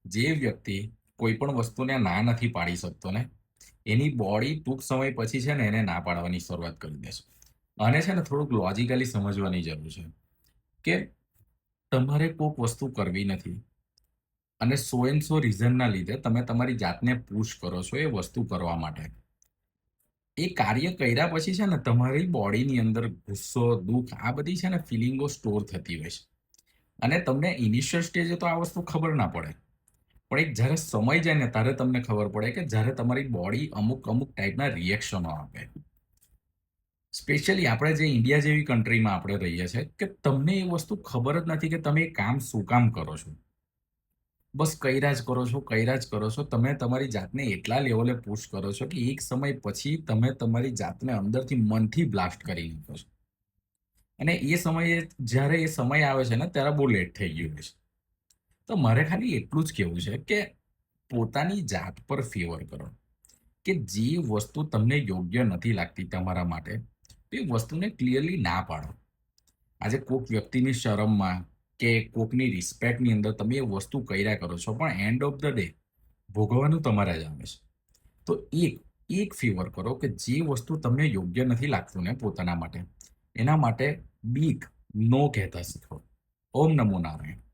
જે વ્યક્તિ કોઈ પણ વસ્તુને ના નથી પાડી શકતો ને, એની બોડી ટૂંક સમય પછી છે ને એને ના પાડવાની શરૂઆત કરી દેશે. આને છે ને થોડુંક લોજિકલી સમજવાની જરૂર છે કે તમારે કોઈક વસ્તુ કરવી નથી અને સો એન્ડ સો રીઝનના લીધે તમે તમારી જાતને પુશ કરો છો એ વસ્તુ કરવા માટે. એ કાર્ય કર્યા પછી છે ને તમારી બોડીની અંદર ગુસ્સો, દુઃખ આ બધી છે ને ફિલિંગો સ્ટોર થતી હોય છે. અને તમને ઇનિશિયલ સ્ટેજે તો આ વસ્તુ ખબર ના પડે. પણ એક જ્યારે સમય જાય ને ત્યારે તમને ખબર પડે કે જ્યારે તમારી બોડી અમુક અમુક ટાઈપના રિએક્શનો આપે. સ્પેશિયલી આપણે જે ઇન્ડિયા જેવી કન્ટ્રીમાં આપણે રહીએ છીએ કે તમને એ વસ્તુ ખબર જ નથી કે તમે એ કામ શું કામ કરો છો. બસ કર્યા જ કરો છો, કર્યા જ કરો છો. તમે તમારી જાતને એટલા લેવલે પુશ કરો છો કે એક સમય પછી તમે તમારી જાતને અંદરથી મનથી બ્લાસ્ટ કરી નાખો છો. અને એ સમયે જ્યારે એ સમય આવે છે ને ત્યારે બહુ લેટ થઈ ગયું હોય છે. તો મારે ખાલી એટલું જ કહેવું છે કે પોતાની જાત પર ફેવર કરો. કે જે વસ્તુ તમને યોગ્ય નથી લાગતી તમારા માટે, તે વસ્તુને ક્લિયરલી ના પાડો. આજે કોક વ્યક્તિની શરમમાં કે કોકની રિસ્પેક્ટની અંદર તમે એ વસ્તુ કર્યા કરો છો, પણ એન્ડ ઓફ ધ ડે ભોગવવાનું તમારે જ આવે છે. તો એક એક ફેવર કરો કે જે વસ્તુ તમને યોગ્ય નથી લાગતું ને પોતાના માટે, એના માટે બીક નો કહેતા શીખો. ઓમ નમો નારાયણ.